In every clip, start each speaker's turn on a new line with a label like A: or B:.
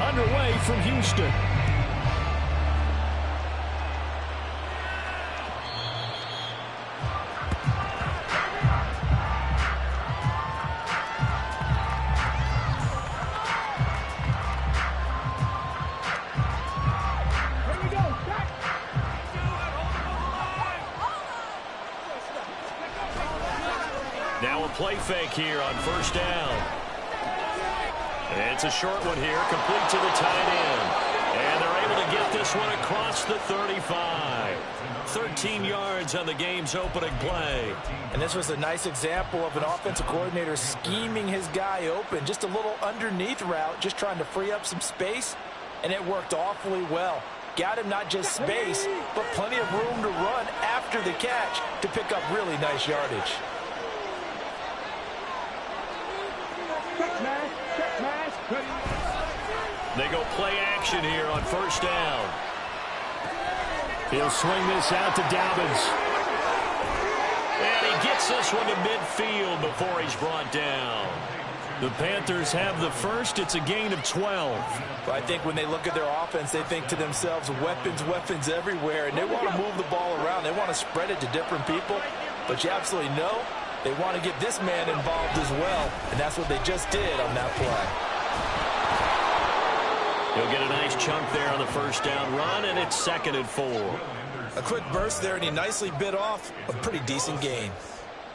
A: underway from Houston.
B: Now a play fake here on first down. It's a short one here, complete to the tight end. And they're able to get this one across the 35. 13 yards on the game's opening play.
C: And this was a nice example of an offensive coordinator scheming his guy open. Just a little underneath route, just trying to free up some space. And it worked awfully well. Got him not just space, but plenty of room to run after the catch to pick up really nice yardage.
B: They go play action here on first down.
A: He'll swing this out to Dobbins.
B: And he gets this one to midfield before he's brought down.
A: The Panthers have the first. It's a gain of 12.
C: But I think when they look at their offense, they think to themselves, weapons, weapons everywhere. And they want to move the ball around. They want to spread it to different people. But you absolutely know they want to get this man involved as well. And that's what they just did on that play.
B: He'll get a nice chunk there on the first down run, and it's 2nd and 4.
C: A quick burst there, and he nicely bit off a pretty decent gain.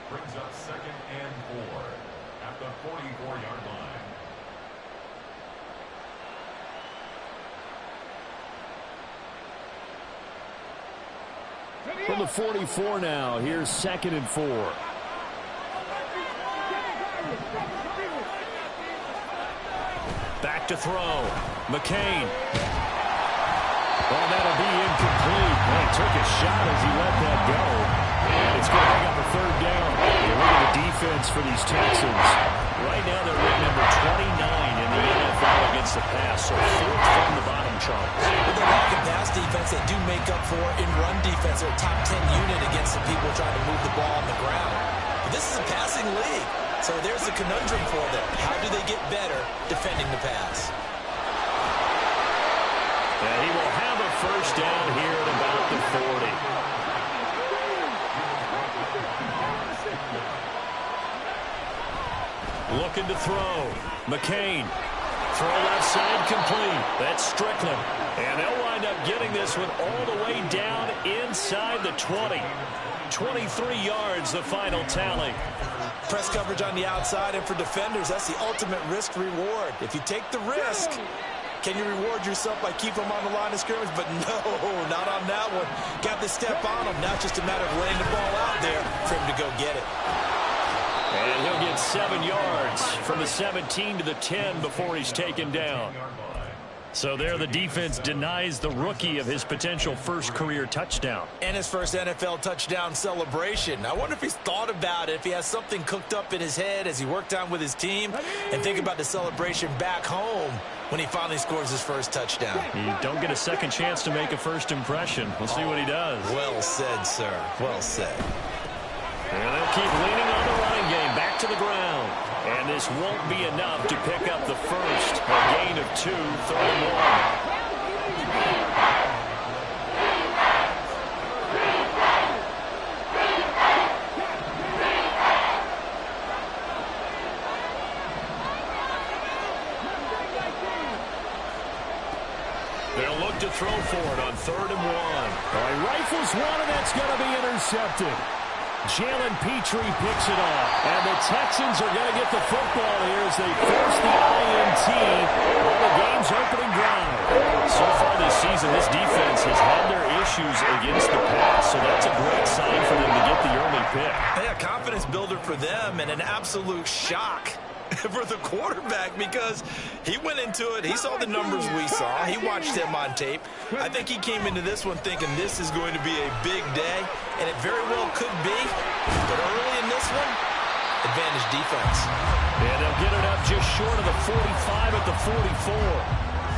D: Brings up 2nd and 4 at the 44-yard line.
A: From the 44 now, here's 2nd and 4.
B: Back to throw. McCain. Well, that'll be incomplete. Well, he took a shot as he let that go. And it's going to bring up a 3rd down. You look at the defense for these Texans. Right now they're ranked number 29 in the NFL against the pass, so 4th from the bottom chart.
C: With the lack of pass defense, they do make up for in run defense. They're a top 10 unit against the people trying to move the ball on the ground. But this is a passing league. So there's the conundrum for them. How do they get better defending the pass?
B: And he will have a first down here at about the 40. Looking to throw. McCain. Throw left side complete. That's Strickland. And they'll wind up getting this one all the way down inside the 20. 23 yards, the final tally.
C: Press coverage on the outside, and for defenders, that's the ultimate risk-reward. If you take the risk, can you reward yourself by keeping them on the line of scrimmage? But no, not on that one. Got to step on them. Now it's just a matter of laying the ball out there for him to go get it.
B: And he'll get 7 yards from the 17 to the 10 before he's taken down. So there the defense denies the rookie of his potential first career touchdown.
C: And his first NFL touchdown celebration. I wonder if he's thought about it, if he has something cooked up in his head as he worked on with his team, and think about the celebration back home when he finally scores his first touchdown.
B: You don't get a second chance to make a first impression. We'll see what he does.
C: Well said, sir. Well said.
B: And they'll keep leaning on the running game. Back to the ground. And this won't be enough to pick up the first. A gain of 2, 3rd and 1. They'll look to throw for it on 3rd and 1.
A: He rifles one, and that's going to be intercepted. Jalen Petrie picks it off. And the Texans are going to get the football here as they force the INT on the game's opening drive.
B: So far this season, this defense has had their issues against the pass, so that's a great sign for them to get the early pick.
C: Yeah, confidence builder for them, and an absolute shock for the quarterback because he went into it. He saw the numbers we saw. He watched them on tape. I think he came into this one thinking this is going to be a big day, and it very well could be. But early in this one, advantage defense.
B: And they'll get it up just short of the 45 at the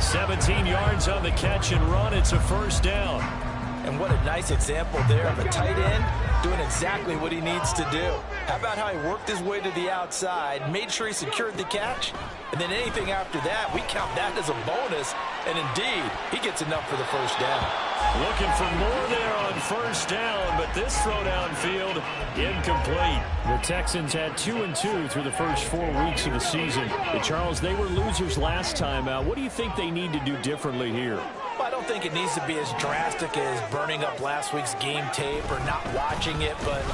B: 44. 17 yards on the catch and run. It's a first down.
C: And what a nice example there of a tight end doing exactly what he needs to do. How about how he worked his way to the outside, made sure he secured the catch, and then anything after that, we count that as a bonus. And indeed, he gets enough for the first down.
B: Looking for more there on first down, but this throw downfield incomplete.
A: The Texans had 2-2 through the first 4 weeks of the season. And Charles, they were losers last time out. What do you think they need to do differently here?
C: Well, I don't think it needs to be as drastic as burning up last week's game tape or not watching it, but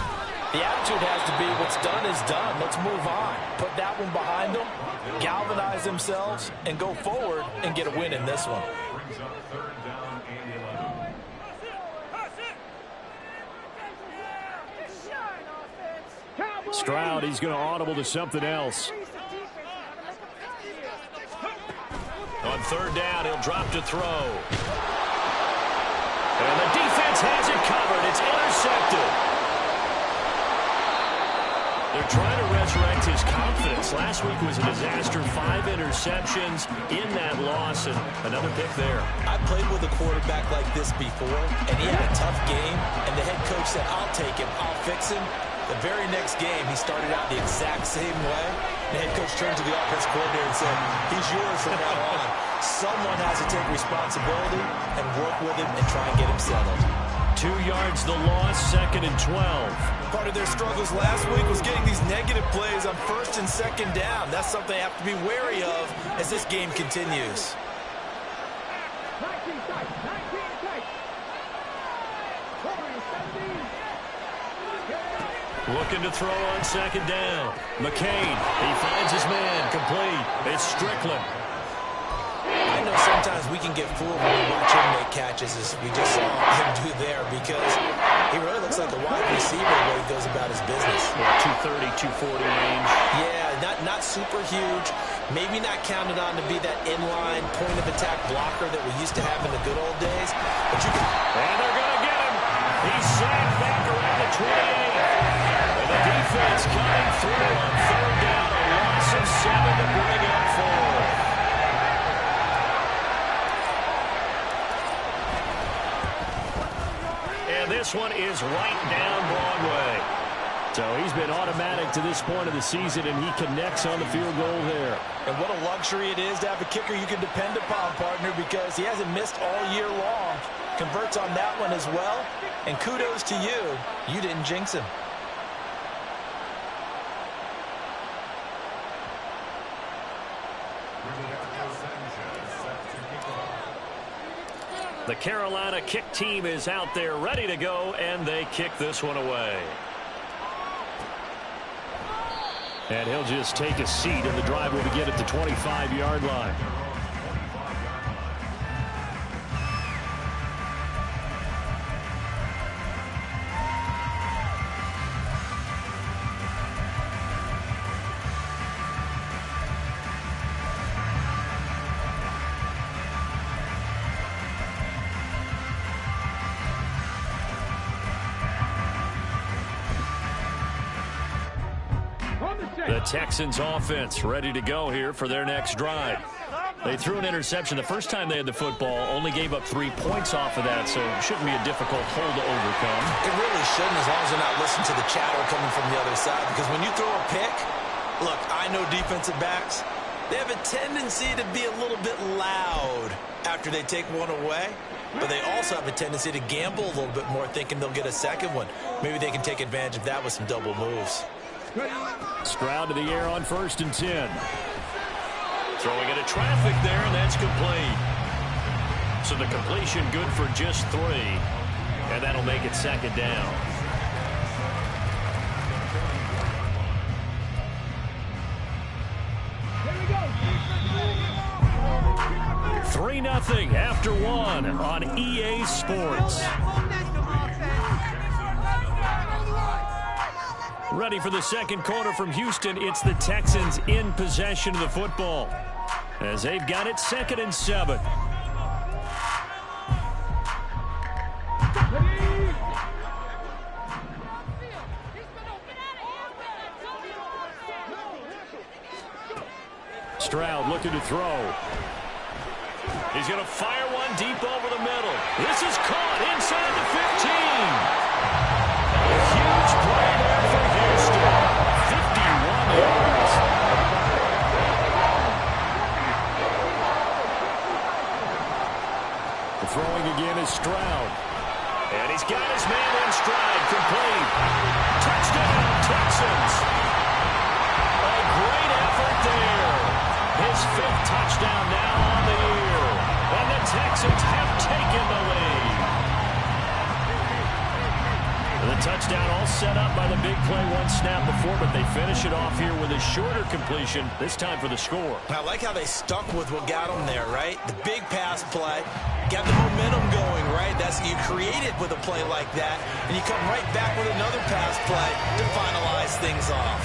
C: the attitude has to be what's done is done. Let's move on. Put that one behind them, galvanize themselves, and go forward and get a win in this one.
D: Brings up third down and 11.
A: Stroud, he's going to audible to something else.
B: On third down, he'll drop to throw. And the defense has it covered. It's intercepted. They're trying to resurrect his confidence. Last week was a disaster. 5 interceptions in that loss, and another pick there.
C: I played with a quarterback like this before, and he had a tough game, and the head coach said, I'll take him, I'll fix him. The very next game, he started out the exact same way. The head coach turned to the offense coordinator and said, he's yours from now on. Someone has to take responsibility and work with him and try and get him settled.
A: 2 yards the loss, 2nd and 12.
C: Part of their struggles last week was getting these negative plays on 1st and 2nd down. That's something they have to be wary of as this game continues.
B: Looking to throw on 2nd down. McCain, he finds his man, complete. It's Strickland.
C: I know sometimes we can get fooled when we watch him make catches, as we just saw him do there, because he really looks like a wide receiver the way he goes about his business.
B: Yeah, 230, 240 range.
C: Yeah, not super huge. Maybe not counted on to be that inline point-of-attack blocker that we used to have in the good old days. But you can...
B: And they're going to get him. He's sacked back around the 28. And the defense coming through on third down. A loss of 7 to bring up 4. And this one is right down Broadway.
A: So he's been automatic to this point of the season, and he connects on the field goal there.
C: And what a luxury it is to have a kicker you can depend upon, partner, because he hasn't missed all year long. Converts on that one as well. And kudos to you. You didn't jinx him.
B: The Carolina kick team is out there ready to go, and they kick this one away.
A: And he'll just take a seat, and the drive will begin at the 25-yard line.
B: The Texans offense ready to go here for their next drive. They threw an interception the first time they had the football, only gave up 3 points off of that, so it shouldn't be a difficult hole to overcome.
C: It really shouldn't, as long as they're not listening to the chatter coming from the other side, because when you throw a pick, look, I know defensive backs, they have a tendency to be a little bit loud after they take one away, but they also have a tendency to gamble a little bit more, thinking they'll get a second one. Maybe they can take advantage of that with some double moves.
A: Stroud to the air on 1st and 10.
B: Throwing into traffic there, and that's complete. So the completion good for just 3, and that'll make it 2nd down. Here we go. 3-0 after 1 on EA Sports. Ready for the second quarter from Houston. It's the Texans in possession of the football, as they've got it 2nd and 7. Stroud looking to throw.
A: He's going to fire one deep over the middle. This is caught inside the 15. A huge play there for Houston. 51 yards. The throwing again is Stroud. And he's got his man in stride, complete. Touchdown, Texans. A great effort there. His 5th touchdown now on the year. And the Texans have taken the lead. And the touchdown all set up by the big play one snap before, but they finish it off here with a shorter completion, this time for the score.
C: I like how they stuck with what got them there, right? The big pass play. Got the momentum going, right? That's you create it with a play like that, and you come right back with another pass play to finalize things off.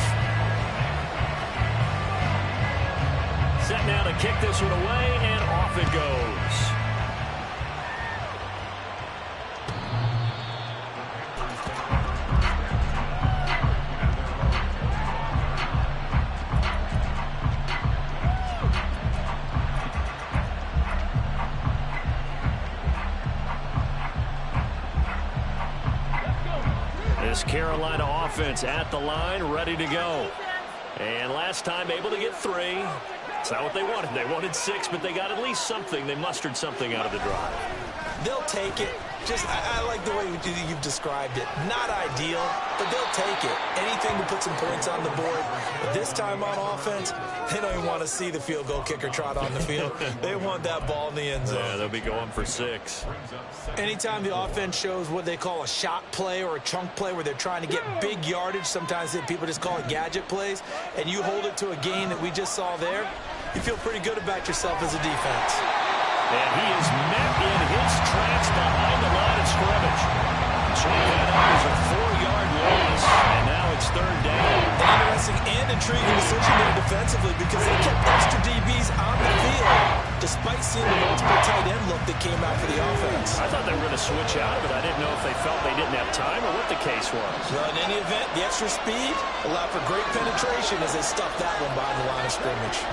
A: Set now to kick this one away, and off it goes. This Carolina offense at the line, ready to go. And last time able to get 3. It's not what they wanted. They wanted 6, but they got at least something. They mustered something out of the drive.
C: They'll take it. I like the way you've described it. Not ideal, but they'll take it. Anything to put some points on the board. But this time on offense, they don't even want to see the field goal kicker trot on the field. They want that ball in the end zone.
A: Yeah, they'll be going for 6.
C: Anytime the offense shows what they call a shot play or a chunk play where they're trying to get big yardage, sometimes people just call it gadget plays, and you hold it to a gain that we just saw there, you feel pretty good about yourself as a defense.
A: And he is met in his tracks behind the line of scrimmage. Chalk that up as a 4-yard loss, and now it's 3rd down.
C: An interesting and intriguing decision there defensively because they kept extra DBs on the field despite seeing the multiple tight end look that came out for the offense.
A: I thought they were going to switch out, but I didn't know if they felt they didn't have time or what the case was.
C: Well, in any event, the extra speed allowed for great penetration as they stuffed that one behind the line of scrimmage.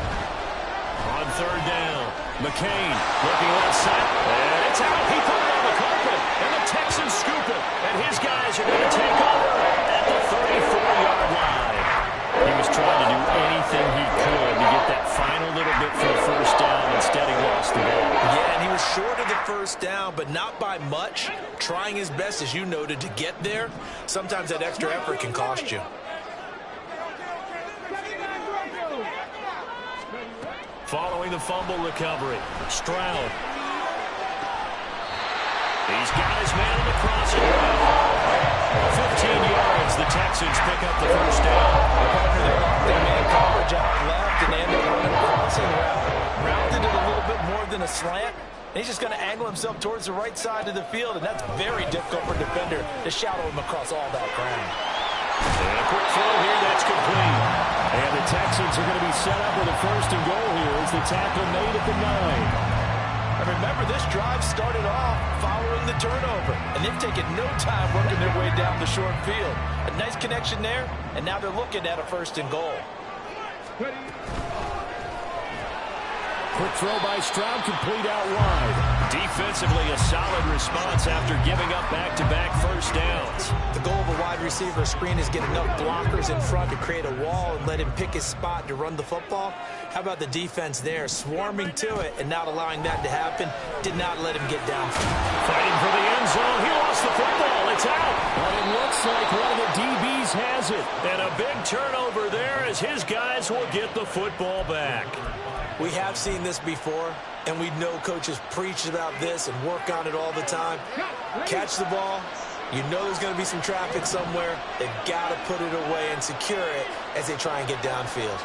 A: On 3rd down, McCain looking left side, and it's out. He put it on the carpet, and the Texans scoop it, and his guys are going to take over at the 34-yard line. He was trying to do anything he could to get that final little bit for the 1st down. Instead, he lost the ball.
C: Yeah, and he was short of the 1st down, but not by much. Trying his best, as you noted, to get there. Sometimes that extra effort can cost you.
A: Following the fumble recovery, Stroud. He's got his man on the crossing route. 15 yards, the Texans pick up the 1st down.
C: They're locked in man coverage out left, and they end up running a crossing route. Rounded it a little bit more than a slant. And he's just going to angle himself towards the right side of the field, and that's very difficult for a defender to shadow him across all that ground.
A: And a quick throw here, that's complete. And the Texans are going to be set up with a 1st and goal here as the tackle made at the 9.
C: And remember, this drive started off following the turnover, and they've taken no time working their way down the short field. A nice connection there, and now they're looking at a 1st and goal.
A: Quick throw by Stroud, complete out wide. Defensively, a solid response after giving up back-to-back 1st downs.
C: The goal of a wide receiver screen is get enough blockers in front to create a wall and let him pick his spot to run the football. How about the defense there, swarming to it and not allowing that to happen? Did not let him get down.
A: Fighting for the end zone. He lost the football. It's out. But it looks like one of the DBs has it. And a big turnover there as his guys will get the football back.
C: We have seen this before, and we know coaches preach about this and work on it all the time. Catch the ball. You know there's going to be some traffic somewhere. They've got to put it away and secure it as they try and get downfield.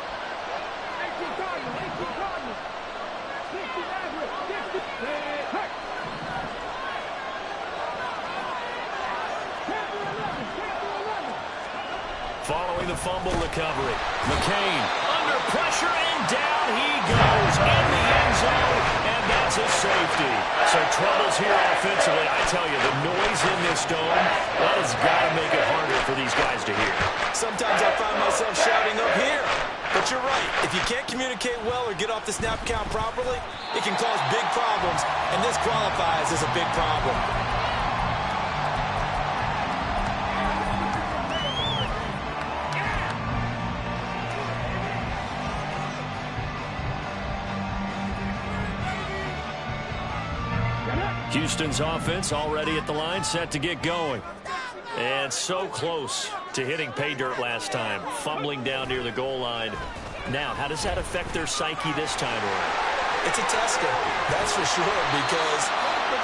A: Following the fumble recovery, McCain under pressure and down he goes in the end zone, and that's a safety. So troubles here offensively. I tell you, the noise in this dome, that has got to make it harder for these guys to hear.
C: Sometimes I find myself shouting up here, but you're right. If you can't communicate well or get off the snap count properly, it can cause big problems, and this qualifies as a big problem.
A: Houston's offense already at the line, set to get going. And so close to hitting pay dirt last time, fumbling down near the goal line. Now, how does that affect their psyche this time around?
C: It's a tester, that's for sure, because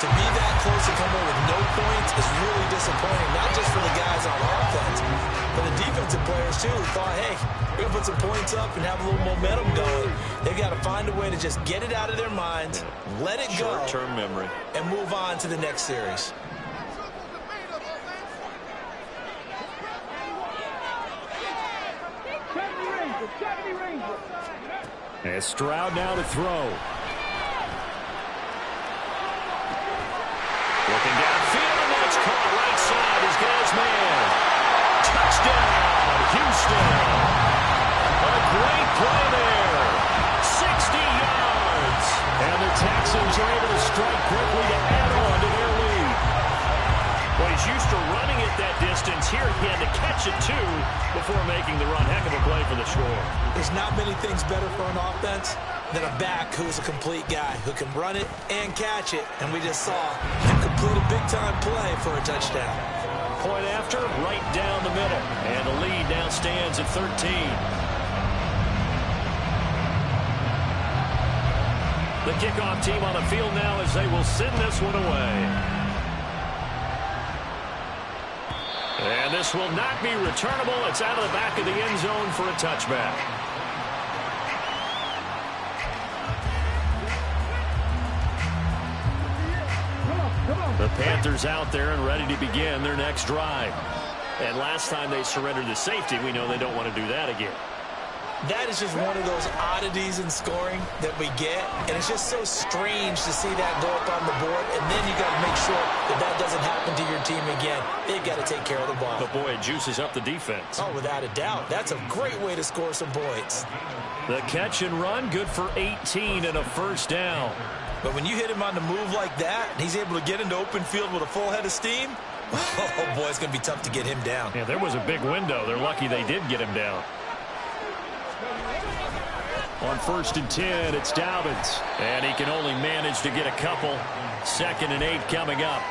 C: to be that close to come away with no points is really disappointing, not just for the guys on offense, but the defensive players, too, who thought, hey, we're going to put some points up and have a little momentum going. They've got to find a way to just get it out of their minds, let it go,
A: short-term memory,
C: and move on to the next series.
A: And Stroud now to throw. Looking downfield, and that's caught right side. He's got his man. Touchdown, Houston. A great play there. 60 yards. And the Texans are able to strike quickly to add on to their lead. Well, he's used to running it that distance. Here he had to catch it, too, before making the run. Heck of a play for the score.
C: There's not many things better for an offense than a back who's a complete guy who can run it and catch it. And we just saw him complete a big-time play for a touchdown.
A: Point after, right down the middle. And the lead now stands at 13. The kickoff team on the field now as they will send this one away. And this will not be returnable. It's out of the back of the end zone for a touchback. The Panthers out there and ready to begin their next drive. And last time they surrendered the safety, we know they don't want to do that again.
C: That is just one of those oddities in scoring that we get, and it's just so strange to see that go up on the board, and then you got to make sure that that doesn't happen to your team again. They've got to take care of the ball.
A: But boy, it juices up the defense.
C: Oh, without a doubt. That's a great way to score some points.
A: The catch and run, good for 18 and a first down.
C: But when you hit him on the move like that, and he's able to get into open field with a full head of steam, oh boy, it's going to be tough to get him down.
A: Yeah, there was a big window. They're lucky they did get him down. On 1st and 10, it's Dobbins. And he can only manage to get a couple. 2nd and 8 coming up.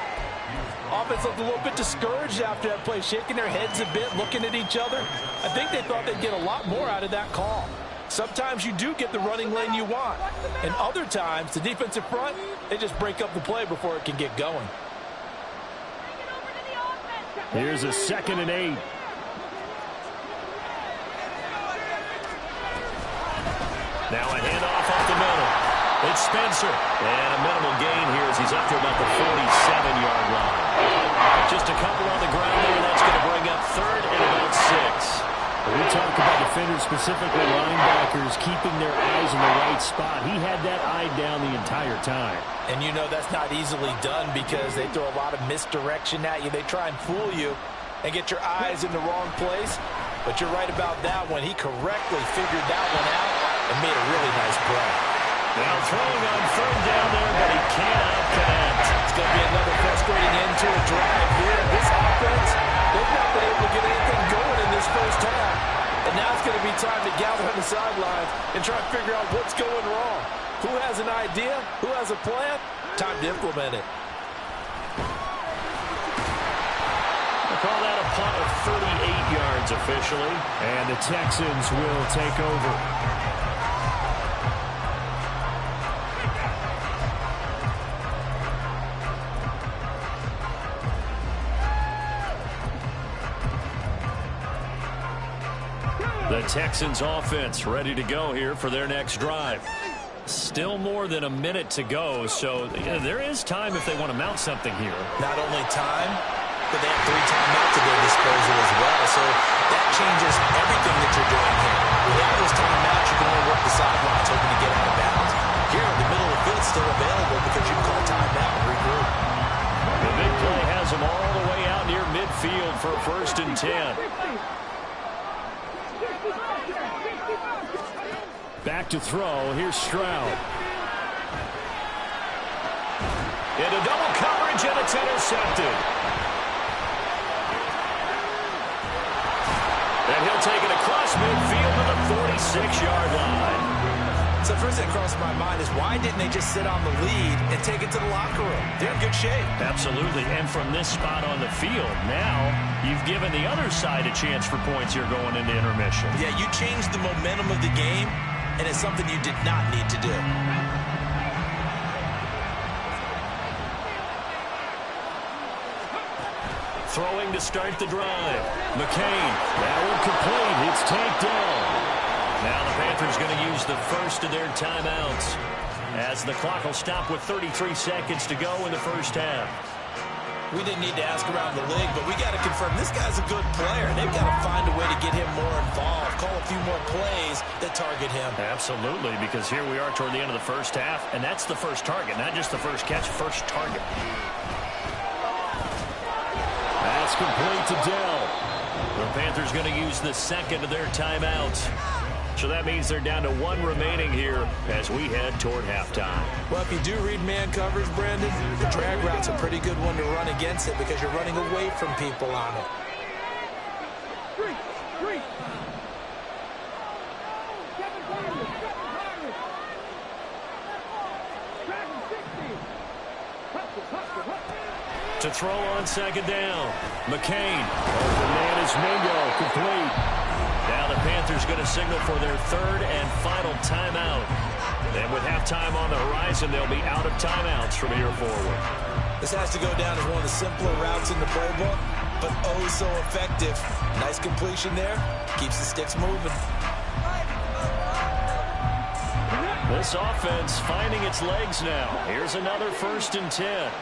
E: Offense looked a little bit discouraged after that play, shaking their heads a bit, looking at each other. I think they thought they'd get a lot more out of that call. Sometimes you do get the running lane you want. And other times, the defensive front, they just break up the play before it can get going.
A: Here's a 2nd and 8. Now a handoff up the middle. It's Spencer. And a minimal gain here as he's up to about the 47-yard line. Just a couple on the ground there. That's going to bring up 3rd and about 6. We talk about defenders, specifically linebackers, keeping their eyes in the right spot. He had that eye down the entire time.
E: And you know that's not easily done because they throw a lot of misdirection at you. They try and fool you and get your eyes in the wrong place. But you're right about that one. He correctly figured that one out and made a really nice play.
A: Now throwing on 3rd down there, but he cannot connect.
E: It's going to be another frustrating end to a drive here. This offense, they've not been able to get anything going in this first half. And now it's going to be time to gather on the sidelines and try and figure out what's going wrong. Who has an idea? Who has a plan? Time to implement it.
A: We'll call that a punt of 38 yards officially. And the Texans will take over. The Texans offense ready to go here for their next drive. Still more than a minute to go, so there is time if they want to mount something here.
C: Not only time, but they have 3 timeouts at their disposal as well, so that changes everything that you're doing here. Without those timeouts, you can only work the sidelines hoping to get out of bounds. Here, the middle of the field is still available because you can call timeout and regroup.
A: The big play has them all the way out near midfield for 1st and 10. Back to throw. Here's Stroud. Into double coverage, and it's intercepted. And he'll take it across midfield to the 46-yard line.
C: So first thing that crossed my mind is why didn't they just sit on the lead and take it to the locker room? They're in good shape.
A: Absolutely, and from this spot on the field, now you've given the other side a chance for points here going into intermission.
C: Yeah, you changed the momentum of the game, and it's something you did not need to do.
A: Throwing to start the drive. McCain, that one complete. It's tanked down. Now the Panthers going to use the first of their timeouts as the clock will stop with 33 seconds to go in the first half.
C: We didn't need to ask around the league, but we got to confirm this guy's a good player. They've got to find a way to get him more involved, call a few more plays that target him.
A: Absolutely, because here we are toward the end of the first half, and that's the first target, not just the first catch, first target. That's complete to Dell. The Panthers going to use the second of their timeouts. So that means they're down to one remaining here as we head toward halftime.
C: Well, if you do read man coverage, Brandon, the drag route's a pretty good one to run against it because you're running away from people on it.
A: To throw on second down. McCain. Open man is Mingo. Complete. Now the Panthers going to signal for their third and final timeout. And with halftime on the horizon, they'll be out of timeouts from here forward.
C: This has to go down as one of the simpler routes in the playbook, but oh so effective. Nice completion there. Keeps the sticks moving.
A: This offense finding its legs now. Here's another 1st and 10.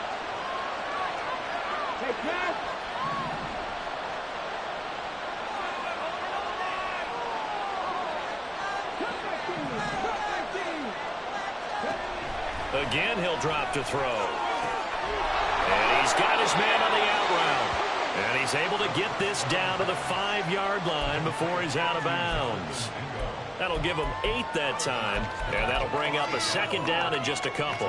A: Again, he'll drop to throw. And he's got his man on the out route. And he's able to get this down to the 5-yard line before he's out of bounds. That'll give him 8 that time, and that'll bring up a second down in just a couple.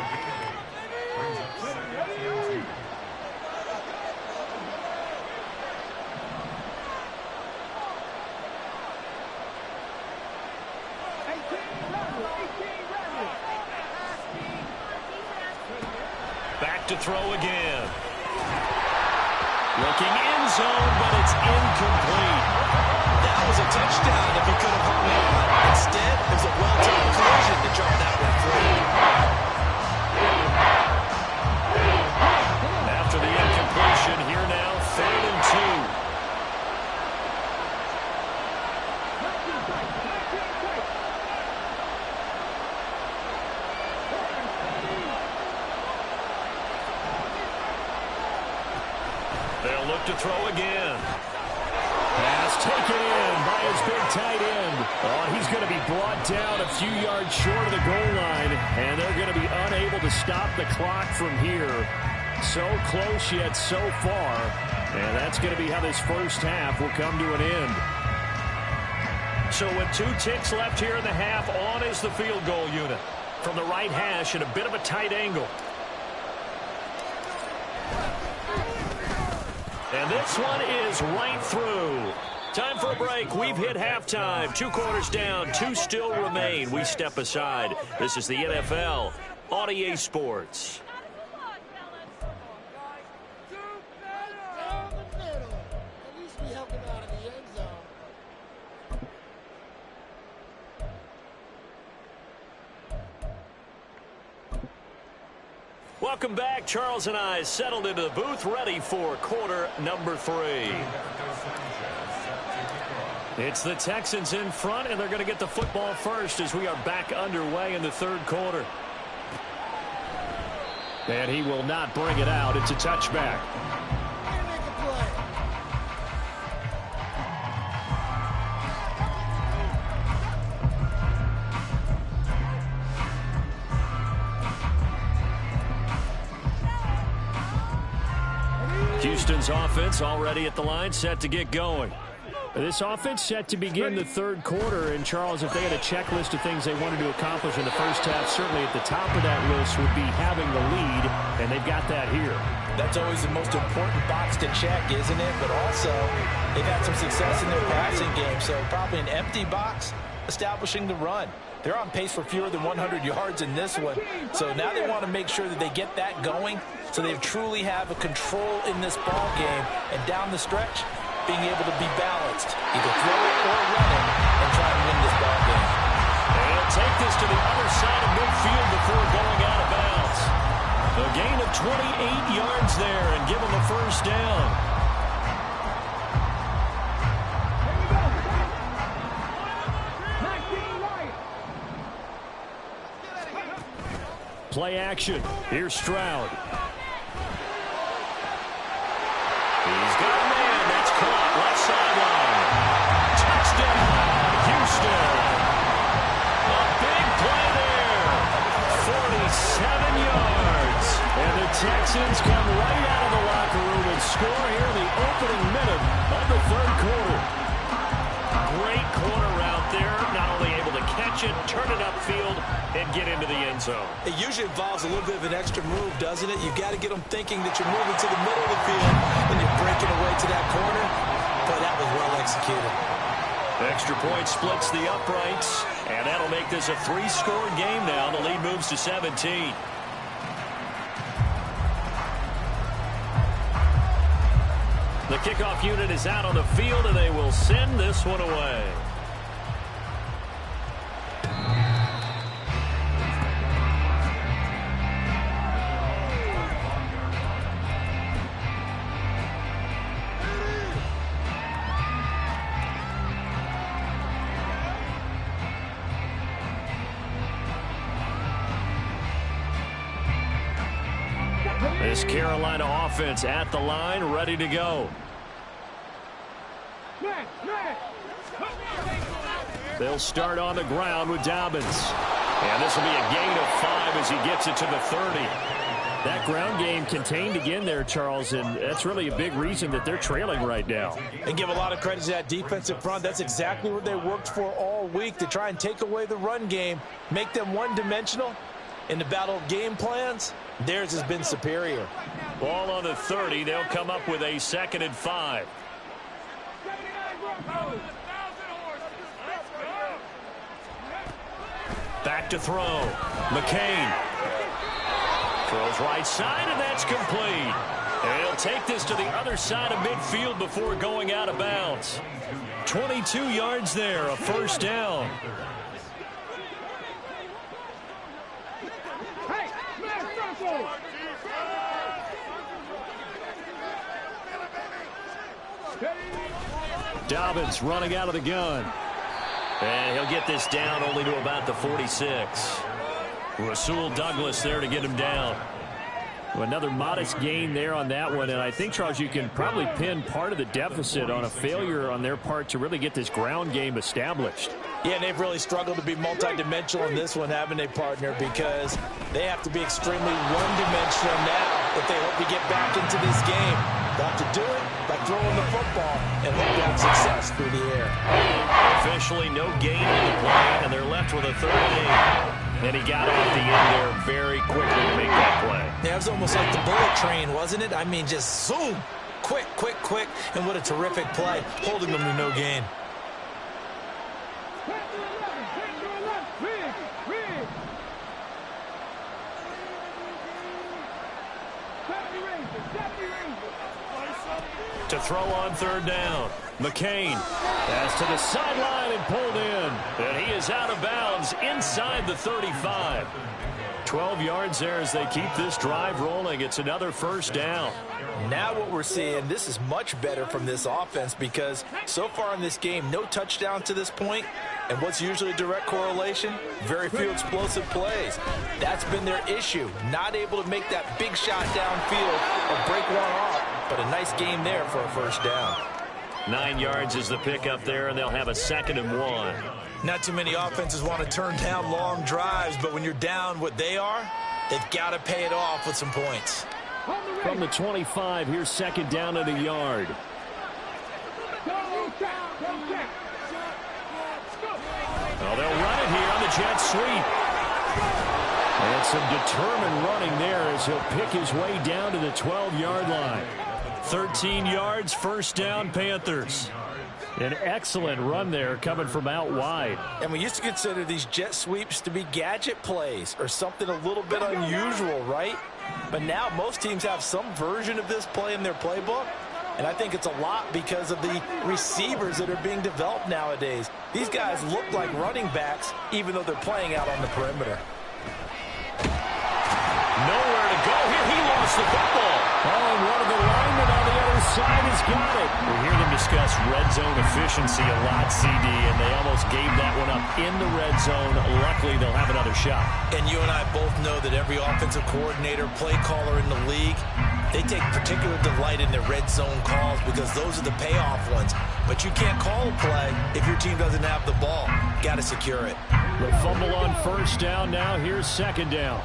A: Back to throw again. Looking end zone, but it's incomplete.
C: That was a touchdown if he could have hung on. Instead, it was a well-timed collision to jar that one free.
A: After the incompletion, here now, 3rd and 2. They'll look to throw again. Pass taken in by his big tight end. Oh, he's going to be brought down a few yards short of the goal line, and they're going to be unable to stop the clock from here. So close yet so far, and that's going to be how this first half will come to an end. So with 2 ticks left here in the half, on is the field goal unit. From the right hash at a bit of a tight angle. And this one is right through. Time for a break. We've hit halftime. 2 quarters down. 2 still remain. We step aside. This is the NFL on EA Sports. Welcome back. Charles and I settled into the booth, ready for quarter number 3. It's the Texans in front, and they're going to get the football first as we are back underway in the 3rd quarter. And he will not bring it out. It's a touchback. Houston's offense already at the line, set to get going. This offense set to begin the third quarter. And, Charles, if they had a checklist of things they wanted to accomplish in the first half, certainly at the top of that list would be having the lead, and they've got that here.
E: That's always the most important box to check, isn't it? But also, they've had some success in their passing game, so probably an empty box establishing the run. They're on pace for fewer than 100 yards in this one, so now they want to make sure that they get that going so they truly have a control in this ball game, and down the stretch, being able to be balanced, either throw it or run it, and try and win this ball game.
A: And he'll take this to the other side of midfield before going out of bounds. A gain of 28 yards there and give him a first down. Play action. Here's Stroud. He's got a man. That's caught. Left sideline. Touchdown, Houston. A big play there. 47 yards. And the Texans come right out of the locker room and score here in the opening minute of the third quarter. Great corner route there. Not only able to catch it, turn it upfield, and get into the end zone.
E: It usually involves a little bit of an extra move, doesn't it? You've got to get them thinking that you're moving to the middle of the field and you're breaking away to that corner. But that was well executed.
A: Extra point splits the uprights, and that'll make this a 3-score game now. The lead moves to 17. The kickoff unit is out on the field, and they will send this one away. This Carolina offense at the line, ready to go. They'll start on the ground with Dobbins. And this will be a gain of 5 as he gets it to the 30. That ground game contained again there, Charles, and that's really a big reason that they're trailing right now.
E: And give a lot of credit to that defensive front. That's exactly what they worked for all week, to try and take away the run game, make them one-dimensional. In the battle of game plans, theirs has been superior.
A: Ball on the 30. They'll come up with a 2nd and 5. Back to throw. McCain. Throws right side, and that's complete. And he'll take this to the other side of midfield before going out of bounds. 22 yards there, a first down. Dobbins running out of the gun. And he'll get this down only to about the 46. Rasul Douglas there to get him down. Another modest gain there on that one. And I think, Charles, you can probably pin part of the deficit on a failure on their part to really get this ground game established.
E: Yeah, and they've really struggled to be multidimensional in this one, haven't they, partner? Because they have to be extremely one-dimensional now if they hope to get back into this game. They'll have to do it by throwing the football and hope to have success through the air.
A: Officially no gain in the play, and they're left with a 3rd and 8. And he got off the end there very quickly to make that play.
E: Yeah, it was almost like the bullet train, wasn't it? I mean, just zoom. Quick, quick, quick. And what a terrific play, holding them to no gain.
A: To throw on 3rd down. McCain pass to the sideline and pulled in. And he is out of bounds inside the 35. 12 yards there as they keep this drive rolling. It's another first down.
E: Now what we're seeing, this is much better from this offense, because so far in this game, no touchdown to this point. And what's usually a direct correlation? Very few explosive plays. That's been their issue. Not able to make that big shot downfield or break one off. But a nice game there for a first down.
A: 9 yards is the pickup there, and they'll have a 2nd and 1.
E: Not too many offenses want to turn down long drives, but when you're down what they are, they've got to pay it off with some points.
A: From the 25, here's 2nd down and a yard. Well, they'll run it here on the jet sweep. And some determined running there as he'll pick his way down to the 12-yard line.
B: 13 yards, first down, Panthers.
A: An excellent run there coming from out wide.
E: And we used to consider these jet sweeps to be gadget plays or something a little bit unusual, right? But now most teams have some version of this play in their playbook. And I think it's a lot because of the receivers that are being developed nowadays. These guys look like running backs even though they're playing out on the perimeter.
B: Nowhere to go here. He lost the football.
A: Oh, and one of the linemen on the other side has got it.
B: We hear them discuss red zone efficiency a lot, CD, and they almost gave that one up in the red zone. Luckily, they'll have another shot.
C: And you and I both know that every offensive coordinator, play caller in the league, they take particular delight in their red zone calls because those are the payoff ones. But you can't call a play if your team doesn't have the ball. Got to secure it.
A: The fumble on first down now. Here's second down.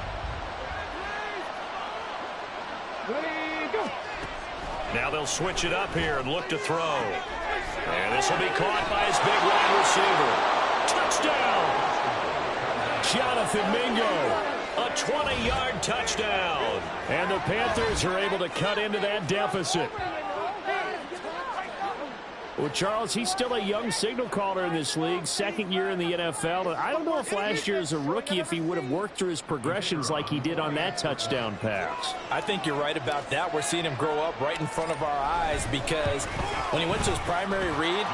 B: Now they'll switch it up here and look to throw. And this will be caught by his big wide receiver. Touchdown!
A: Jonathan Mingo.
B: A 20-yard touchdown.
A: And the Panthers are able to cut into that deficit. Well, Charles, he's still a young signal caller in this league, second year in the NFL. And I don't know if last year as a rookie if he would have worked through his progressions like he did on that touchdown pass.
E: I think you're right about that. We're seeing him grow up right in front of our eyes because when he went to his primary read,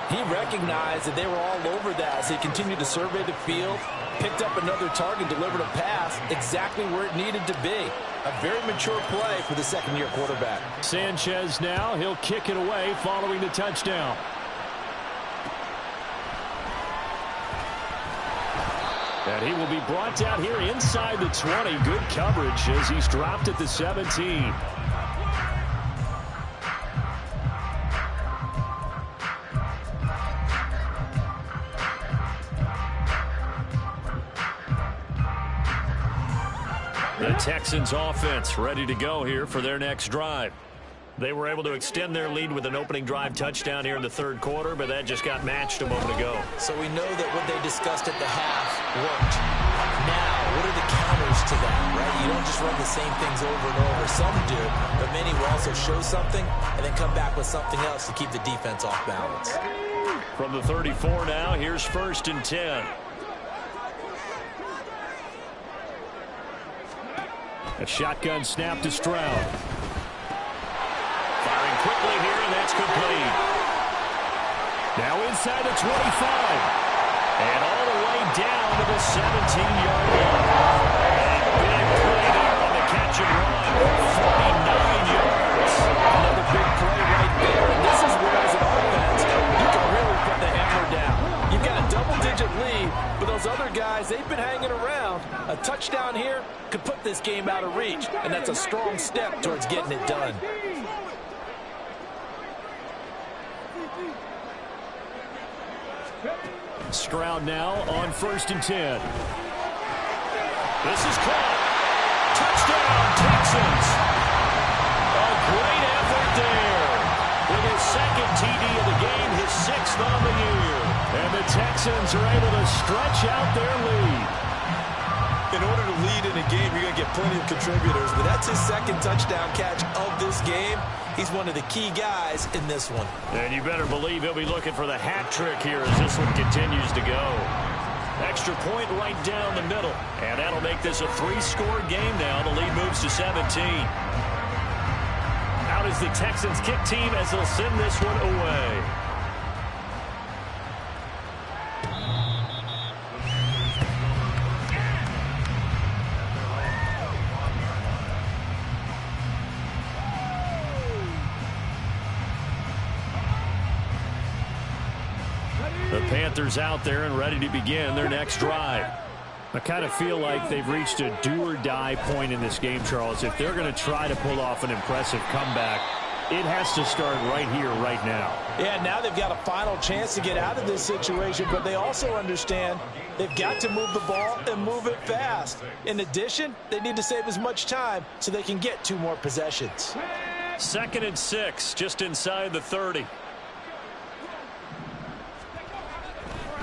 E: he recognized that they were all over that as he continued to survey the field, picked up another target, delivered a pass exactly where it needed to be. A very mature play for the second-year quarterback.
A: Sanchez now, he'll kick it away following the touchdown. And he will be brought down here inside the 20. Good coverage as he's dropped at the 17.
B: The Texans offense ready to go here for their next drive. They were able to extend their lead with an opening drive touchdown here in the third quarter, but that just got matched a moment ago.
C: So we know that what they discussed at the half worked. Now, what are the counters to that, right? You don't just run the same things over and over. Some do, but many will also show something and then come back with something else to keep the defense off balance.
B: From the 34 now, here's 1st and 10.
A: A shotgun snap to Stroud.
B: Firing quickly here, and that's complete.
A: Now inside the 25. And all the way down to the 17-yard line.
B: And big play there on the catch and run. 49 yards.
E: Another big play right there. And this is where, as an offense, you can really put the hammer down. You've got a double-digit lead, but those other guys, they've been hanging around. A touchdown here could put this game out of reach, and that's a strong step towards getting it done.
A: Stroud now on 1st and 10.
B: This is caught. Touchdown, Texans. A great effort there. With his second TD of the game, his 6th on the year.
A: And the Texans are able to stretch out their lead.
C: In order to lead in a game, you're going to get plenty of contributors, but that's his second touchdown catch of this game. He's one of the key guys in this one.
B: And you better believe he'll be looking for the hat trick here as this one continues to go. Extra point right down the middle. And that'll make this a 3-score game now. The lead moves to 17. Out is the Texans kick team as they'll send this one away.
A: The Panthers out there and ready to begin their next drive. I kind of feel like they've reached a do-or-die point in this game, Charles. If they're going to try to pull off an impressive comeback, it has to start right here, right now.
E: Yeah, now they've got a final chance to get out of this situation, but they also understand they've got to move the ball and move it fast. In addition, they need to save as much time so they can get 2 more possessions.
B: 2nd and 6, just inside the 30.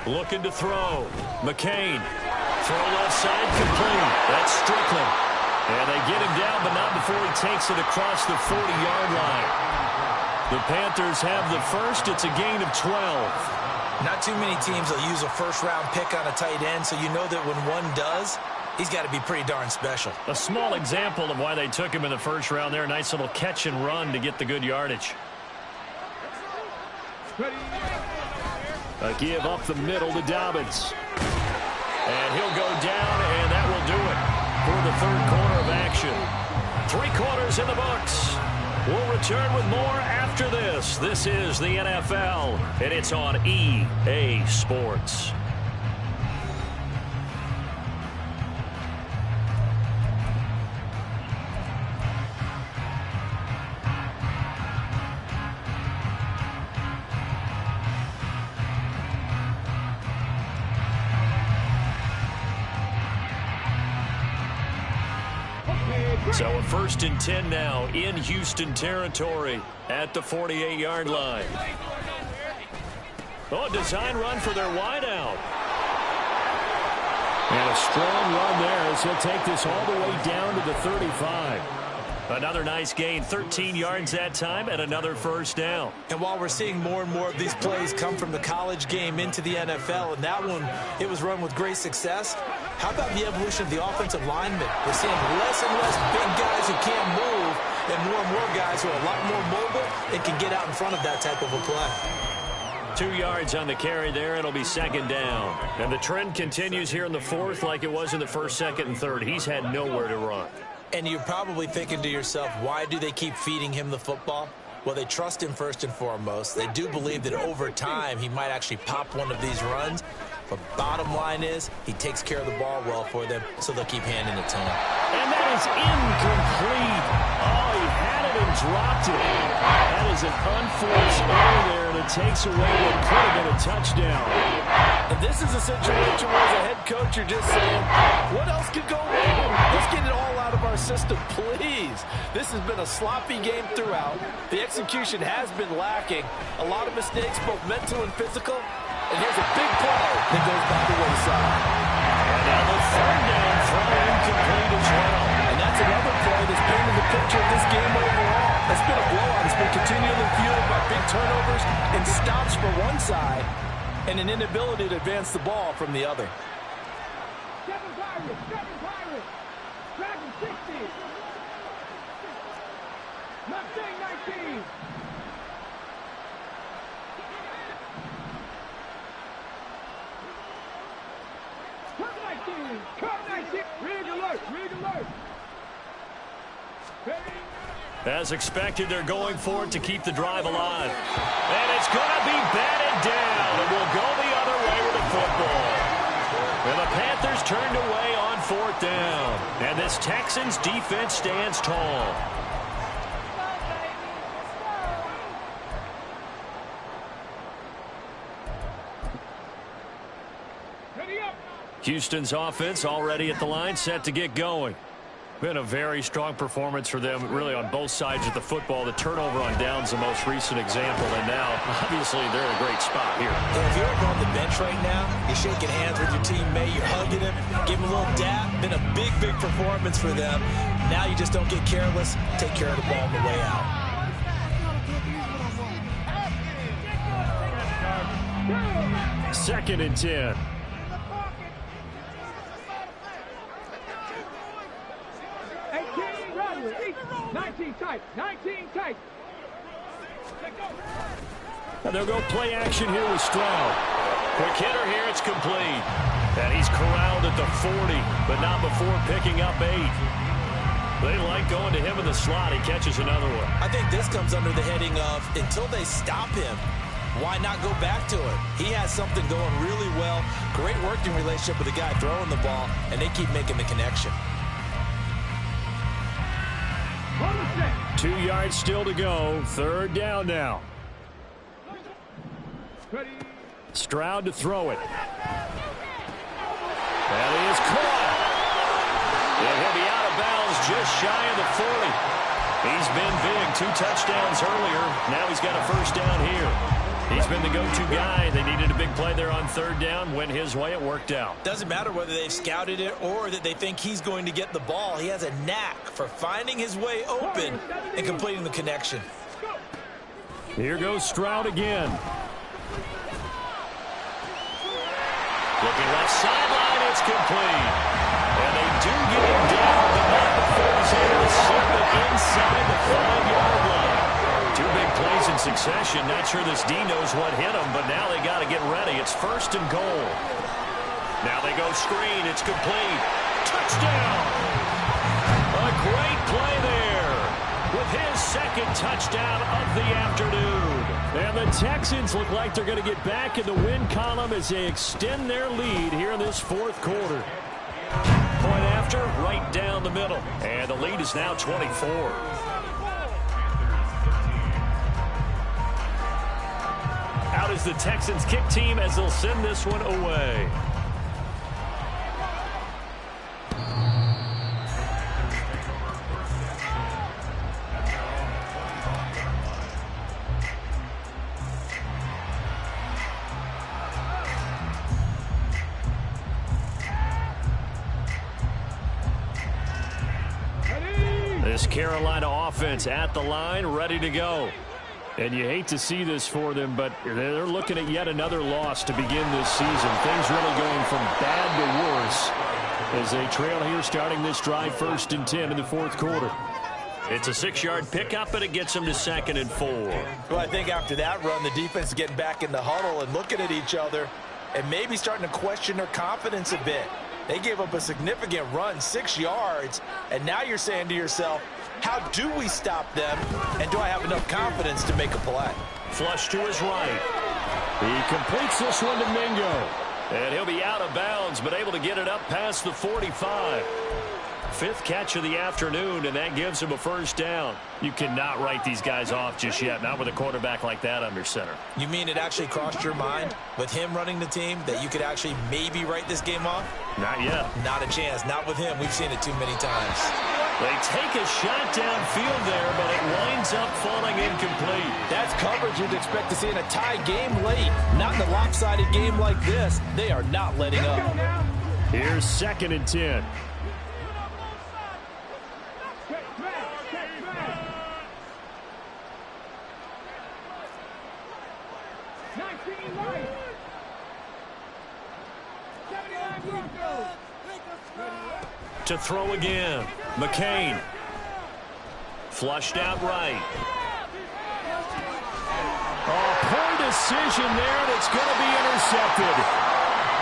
B: Looking to throw. McCain. Throw left side, complete. That's Strickland. And they get him down, but not before he takes it across the 40-yard line. The Panthers have the first. It's a gain of 12.
C: Not too many teams will use a first-round pick on a tight end, so you know that when one does, he's got to be pretty darn special.
B: A small example of why they took him in the first round there. Nice little catch and run to get the good yardage. A give up the middle to Dobbins. And he'll go down, and that will do it for the third quarter of action. 3 quarters in the books. We'll return with more after this. This is the NFL, and it's on EA Sports. So a 1st and 10 now in Houston territory at the 48-yard line. Oh, design run for their wideout.
A: And a strong run there as he'll take this all the way down to the 35.
B: Another nice gain, 13 yards that time, and another first down.
C: And while we're seeing more and more of these plays come from the college game into the NFL, and that one, it was run with great success, how about the evolution of the offensive linemen? We're seeing less and less big guys who can't move and more guys who are a lot more mobile and can get out in front of that type of a play.
B: 2 yards on the carry there. It'll be 2nd down. And the trend continues here in the 4th like it was in the 1st, 2nd, and 3rd. He's had nowhere to run.
C: And you're probably thinking to yourself, why do they keep feeding him the football? Well, they trust him first and foremost. They do believe that over time he might actually pop one of these runs. But bottom line is he takes care of the ball well for them, so they'll keep handing it to him.
A: And that is incomplete. Oh, he had it and dropped it. That is an unforced error there, and it takes away what could have been a touchdown.
E: And this is a situation where as a head coach you're just saying, what else could go wrong? Let's get it all out of our system, please. This has been a sloppy game throughout. The execution has been lacking. A lot of mistakes, both mental and physical. And here's a big play that goes by the wayside.
B: And now the 3rd down throw incomplete as well.
E: And that's another play that's painted the picture of this game overall. It's been a blowout. It's been continually fueled by big turnovers and stops for one side and an inability to advance the ball from the other.
F: 7 Pirates, Dragon 60, Mustang 19. Cup 19, rig alert.
B: As expected, they're going for it to keep the drive alive. And it's going to be batted down. It will go the other way with the football. And the Panthers turned away on 4th down. And this Texans defense stands tall. Houston's offense already at the line, set to get going. Been a very strong performance for them, really, on both sides of the football. The turnover on downs the most recent example, and now, obviously, they're in a great spot here.
C: And if you're on the bench right now, you're shaking hands with your teammate, you're hugging him, give him a little dap. Been a big performance for them. Now you just don't get careless. Take care of the ball on the way out.
A: Second and 10.
F: 19 tight.
A: And they'll go play action here with Stroud.
B: Quick hitter here, it's complete. And he's corralled at the 40, but not before picking up 8. They like going to him in the slot. He catches another one.
C: I think this comes under the heading of, until they stop him, why not go back to it? He has something going really well. Great working relationship with the guy throwing the ball, and they keep making the connection.
A: 2 yards still to go. 3rd down now. Stroud to throw it. And he is caught. And he'll be out of bounds just shy of the 40. He's been big. 2 touchdowns earlier. Now he's got a first down here. He's been the go-to guy. They needed a big play there on third down. Went his way. It worked out.
C: Doesn't matter whether they've scouted it or that they think he's going to get the ball. He has a knack for finding his way open and completing the connection.
A: Here goes Stroud again. Looking left sideline, it's complete. And they do get him down, but not before he's able to slip it inside the 5-yard line. Two big plays in succession. Not sure this D knows what hit him, but now they got to get ready. It's 1st and goal. Now they go screen. It's complete. Touchdown! A great play there with his 2nd touchdown of the afternoon. And the Texans look like they're going to get back in the win column as they extend their lead here in this 4th quarter. Point after, right down the middle. And the lead is now 24. Out is the Texans kick team as they'll send this one away. This Carolina offense at the line, ready to go. And you hate to see this for them, but they're looking at yet another loss to begin this season. Things really going from bad to worse as they trail here starting this drive 1st and 10 in the 4th quarter. It's a 6-yard pickup, and it gets them to 2nd and 4.
C: Well, I think after that run, the defense is getting back in the huddle and looking at each other and maybe starting to question their confidence a bit. They gave up a significant run, 6 yards, and now you're saying to yourself, how do we stop them, and do I have enough confidence to make a play?
A: Flush to his right. He completes this one to Mingo. And he'll be out of bounds, but able to get it up past the 45. 5th catch of the afternoon, and that gives him a 1st down. You cannot write these guys off just yet, not with a quarterback like that under center.
C: You mean it actually crossed your mind with him running the team that you could actually maybe write this game off?
A: Not yet.
C: Not a chance. Not with him. We've seen it too many times.
A: They take a shot downfield there, but it winds up falling incomplete.
E: That's coverage you'd expect to see in a tie game late. Not in a lopsided game like this. They are not letting up.
A: Here's 2nd and 10. To throw again. McCain. Flushed out right. Oh, poor decision there. That's going to be intercepted.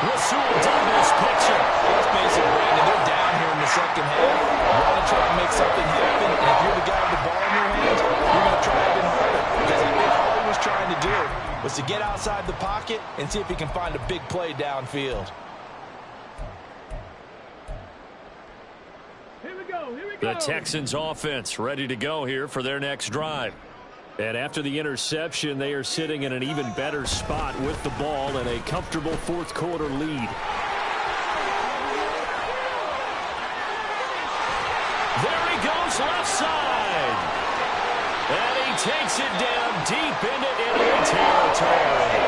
A: Rasul Douglas picks it.
E: Let's face it, Brandon, they're down here in the 2nd half. You want to try to make something happen, and if you're the guy with the ball in your hands, you're going to try even harder. Because I think all he was trying to do was to get outside the pocket and see if he can find a big play downfield.
A: The Texans offense ready to go here for their next drive. And after the interception, they are sitting in an even better spot with the ball and a comfortable 4th quarter lead. There he goes, left side. And he takes it down deep into enemy territory.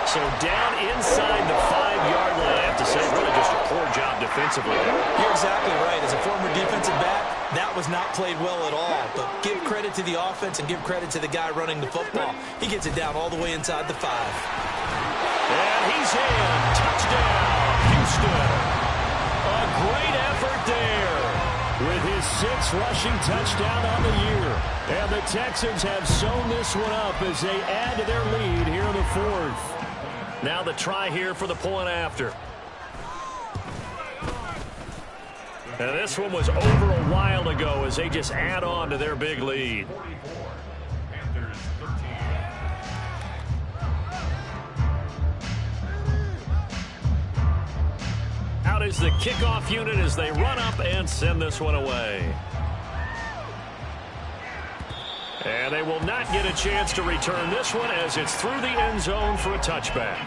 A: So down inside the 5-yard line, I have to say, really just a poor job defensively.
C: You're exactly right. As a former defensive back, that was not played well at all. But give credit to the offense and give credit to the guy running the football. He gets it down all the way inside the 5.
A: And he's in. Touchdown, Houston. A great effort there with his 6th rushing touchdown on the year. And the Texans have sewn this one up as they add to their lead here in the 4th. Now the try here for the point after. And this one was over a while ago as they just add on to their big lead. Out is the kickoff unit as they run up and send this one away. And they will not get a chance to return this one as it's through the end zone for a touchback.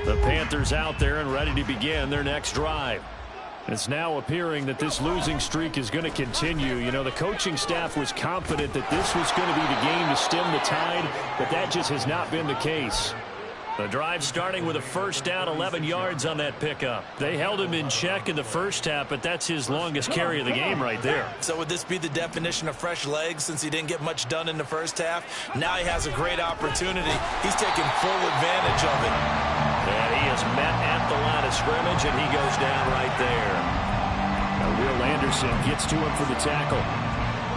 A: The Panthers out there and ready to begin their next drive. It's now appearing that this losing streak is going to continue. You know, the coaching staff was confident that this was going to be the game to stem the tide, but that just has not been the case. The drive starting with a first down, 11 yards on that pickup. They held him in check in the first half, but that's his longest carry of the game right there.
C: So would this be the definition of fresh legs since he didn't get much done in the first half? Now he has a great opportunity. He's taking full advantage of it.
A: And he is met at the line of scrimmage, and he goes down right there. Now, Will Anderson gets to him for the tackle.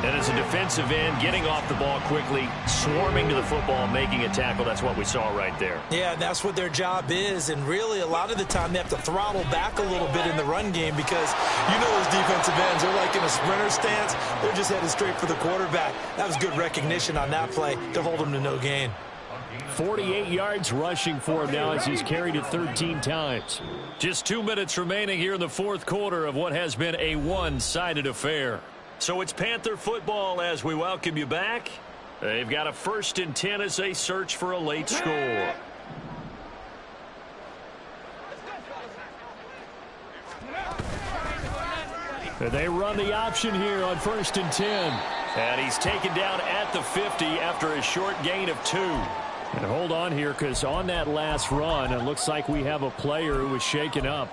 A: And as a defensive end, getting off the ball quickly, swarming to the football, making a tackle, that's what we saw right there.
C: Yeah, and that's what their job is. And really, a lot of the time, they have to throttle back a little bit in the run game because you know those defensive ends, they're like in a sprinter stance. They're just headed straight for the quarterback. That was good recognition on that play to hold him to no gain.
A: 48 yards rushing for him now as he's carried it 13 times. Just 2 minutes remaining here in the fourth quarter of what has been a one-sided affair. So it's Panther football as we welcome you back. They've got a 1st and 10 as they search for a late score. They run the option here on 1st and 10. And he's taken down at the 50 after a short gain of 2. And hold on here because on that last run, it looks like we have a player who was shaken up.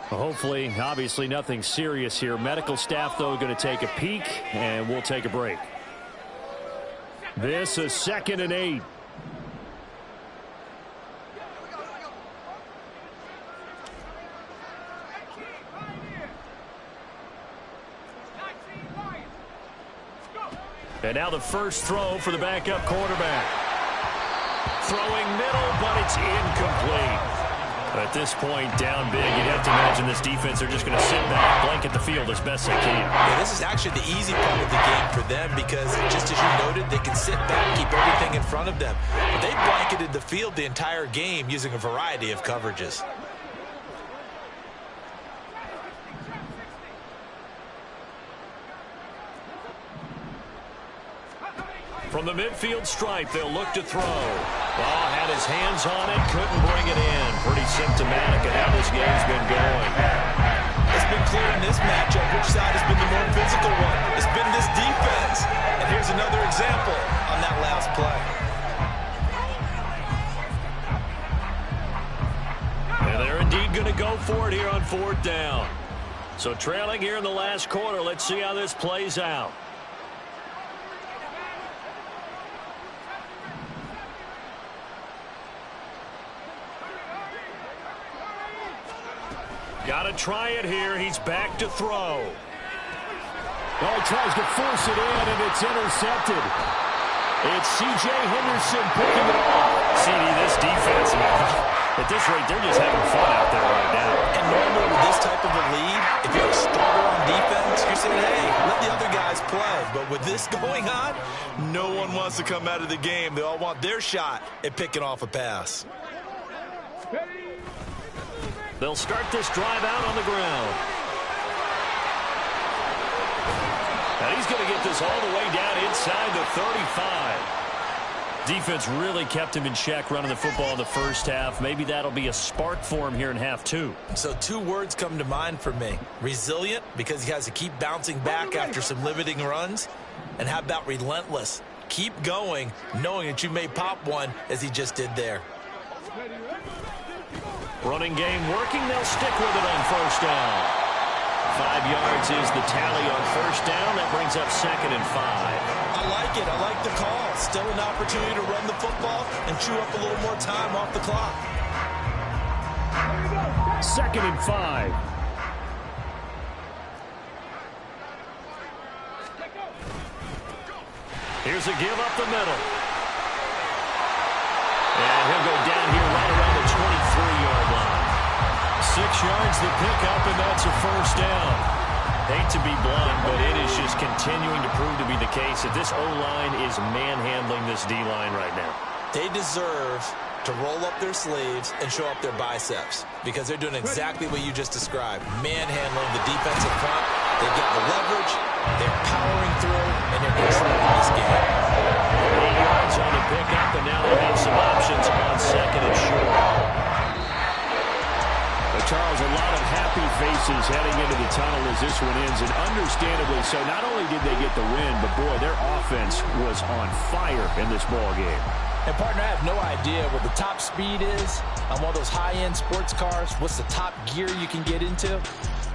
A: Hopefully, obviously nothing serious here. Medical staff, though, going to take a peek, and we'll take a break. This is 2nd and 8. And now the first throw for the backup quarterback. Throwing middle, but it's incomplete. At this point, down big, you'd have to imagine this defense, they're just going to sit back, blanket the field as best they can.
C: Yeah, this is actually the easy part of the game for them because, just as you noted, they can sit back, keep everything in front of them. But they blanketed the field the entire game using a variety of coverages.
A: From the midfield stripe, they'll look to throw. Ball had his hands on it, couldn't bring it in. Pretty symptomatic of how this game's been going.
C: It's been clear in this matchup which side has been the more physical one. It's been this defense. And here's another example on that last play.
A: And they're indeed going to go for it here on 4th down. So trailing here in the last quarter, let's see how this plays out. Got to try it here. He's back to throw. Oh, he tries to force it in, and it's intercepted. It's C.J. Henderson picking it off. CD, this defense, at this rate, they're just having fun out there right now.
C: And normally with this type of a lead, if you're a starter on defense, you're saying, hey, let the other guys play. But with this going on, no one wants to come out of the game. They all want their shot at picking off a pass.
A: They'll start this drive out on the ground. And he's going to get this all the way down inside the 35. Defense really kept him in check running the football in the first half. Maybe that'll be a spark for him here in half 2.
C: So 2 words come to mind for me. Resilient, because he has to keep bouncing back after some limiting runs. And how about relentless? Keep going, knowing that you may pop one as he just did there.
A: Running game working. They'll stick with it on 1st down. 5 yards is the tally on 1st down. That brings up 2nd and 5.
C: I like it. I like the call. Still an opportunity to run the football and chew up a little more time off the clock.
A: 2nd and 5. Here's a give up the middle. And he'll go down here right around the 23-yard line. 6 yards the pickup, and that's a 1st down. Hate to be blunt, but it is just continuing to prove to be the case that this O-line is manhandling this D-line right now.
C: They deserve to roll up their sleeves and show up their biceps because they're doing exactly what you just described. Manhandling the defensive front. They've got the leverage. They're powering through, and they're controlling this game.
A: 8 yards on the pickup, and now they have some options on 2nd and short. faces heading into the tunnel as this one ends, and understandably so. Not only did they get the win, but, boy, their offense was on fire in this ball game.
E: And, partner, I have no idea what the top speed is on one of those high-end sports cars. What's the top gear you can get into?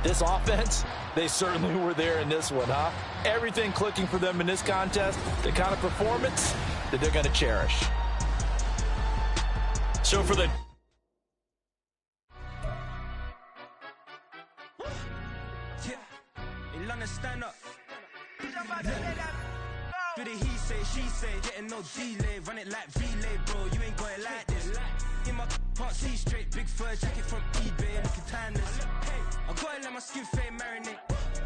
E: This offense, they certainly were there in this one, huh? Everything clicking for them in this contest, the kind of performance that they're going to cherish.
A: So for the
G: stand up. Do the he say, she say, getting no delay, run it like relay, bro. You ain't got it like this. In my can't see straight, big fur jacket from eBay, looking timeless. I gotta let my skin fade marinate.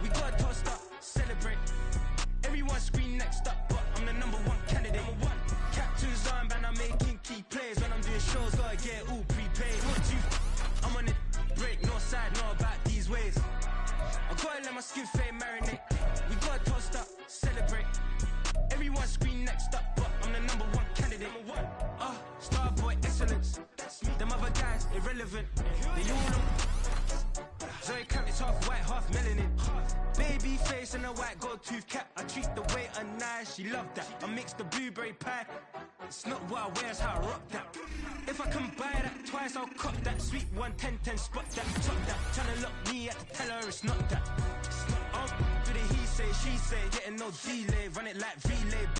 G: We gotta toast up, celebrate. Everyone scream next up, but I'm the #1 candidate. Captain's armband, I'm making key plays. When I'm doing shows, gotta get all prepaid. I'm on it, break, no side, no about these ways. I gotta let my skin fade marinate. We gotta toast up, celebrate. Everyone scream next up, but I'm the #1 candidate. Starboy excellence. Them other guys irrelevant. They all know. Zoe Kravitz half white, half melanin. Baby face and a white gold tooth cap. I treat the waiter nice, she love that. I mix the blueberry pie. It's not what I wear, it's how I rock that. If I can buy that twice, I'll cop that. Sweet 110, spot that, top that. Tryna lock me at the teller, it's not that. Do the he say, she say, getting no delay, run it like relay.